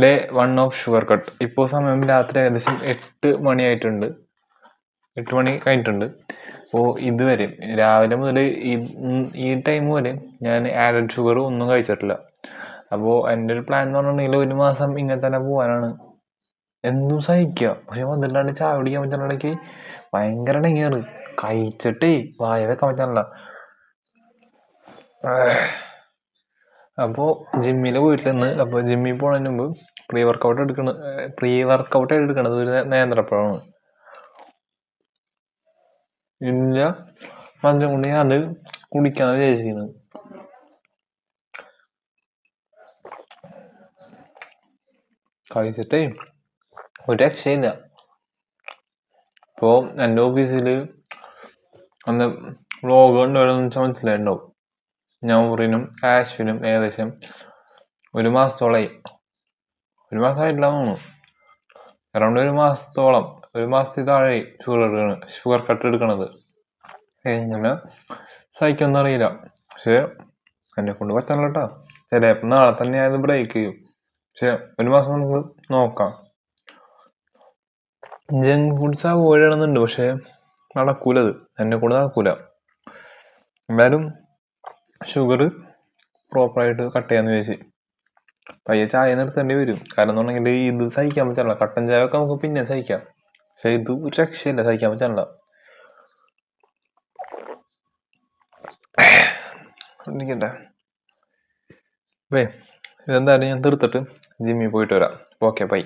Day 1 of sugar cut. ഇപ്പോൾ സമയം രാത്രി ഏകദേശം 8 മണിയായിട്ടുണ്ട്, 8 മണി കഴിഞ്ഞിട്ടുണ്ട്. അപ്പോൾ ഇതുവരെ രാവിലെ മുതൽ ഈ ടൈം വരെ ഞാൻ ആഡഡ് ഷുഗർ ഒന്നും കഴിച്ചിട്ടില്ല. അപ്പോൾ എൻ്റെ ഒരു പ്ലാൻ എന്ന് പറഞ്ഞിട്ടുണ്ടെങ്കിൽ 1 മാസം ഇങ്ങനെ തന്നെ പോകാനാണ്. എന്തും സഹിക്കുക, പക്ഷെ വന്നിട്ടാണ്ട് ചായ കുടിക്കാൻ പറ്റുന്നിടയ്ക്ക് ഭയങ്കര ഇടങ്ങേറ്. കഴിച്ചിട്ടേ വായ വെക്കാൻ പറ്റാനില്ല. അപ്പോൾ ജിമ്മിൽ പോയിട്ടില്ലെന്ന്. അപ്പോൾ ജിമ്മിൽ പോണതിന് മുമ്പ് പ്രീ വർക്കൗട്ട് എടുക്കണത് ഒരു നേന്ത്രപ്പഴമാണ്. ഇല്ല മധുരം കൊണ്ട് ഞാൻ അത് കുടിക്കാന്ന് വിചാരിച്ചിരുന്നത്. കഴിച്ചിട്ടേ ഒരു രക്ഷയില്ല. ഇപ്പോൾ എൻ്റെ ഓഫീസിൽ അന്ന് വ്ളോഗ് കണ്ടവരെന്ന് വെച്ചാൽ മനസ്സിലായിട്ടുണ്ടാവും. നൗറിനും ആശ്വിനും ഏകദേശം 1 മാസത്തോളമായി. 1 മാസമായിട്ടില്ല തോന്നുന്നു. അറൗണ്ട് 1 മാസത്തോളം, 1 മാസത്തിൽ താഴെ ഷുഗർ കട്ട് എടുക്കണത്. എങ്ങനെ സഹിക്കുമെന്ന് അറിയില്ല, പക്ഷെ എന്നെ കൊണ്ട് പറ്റാനുള്ള കേട്ടോ. ചിലപ്പോൾ നാളെ തന്നെ അത് ബ്രേക്ക് ചെയ്യും. പക്ഷെ 1 മാസം നമുക്ക് നോക്കാം. ജങ്ക് ഫുഡ്സ് അവോയ്ഡ് ചെയ്യണമെന്നുണ്ട്, പക്ഷെ നടക്കൂലത്, എന്നെ കൂടെ നടക്കൂല. എന്തായാലും ഷുഗർ പ്രോപ്പറായിട്ട് കട്ട് ചെയ്യാന്ന് വിചാരിച്ച് പയ്യെ ചായ നിർത്തേണ്ടി വരും. കാരണം എന്ന് പറഞ്ഞെങ്കിൽ ഇത് സഹിക്കാൻ പറ്റില്ല. കട്ടൻ ചായ ഒക്കെ നമുക്ക് പിന്നെ സഹിക്കാം, പക്ഷെ ഇത് ഒരു രക്ഷയില്ല, സഹിക്കാൻ പറ്റില്ല. ഇരിക്കട്ടെ, ഇതെന്തായാലും ഞാൻ തീർത്തിട്ട് ജിമ്മിൽ പോയിട്ട് വരാം. Okay, by.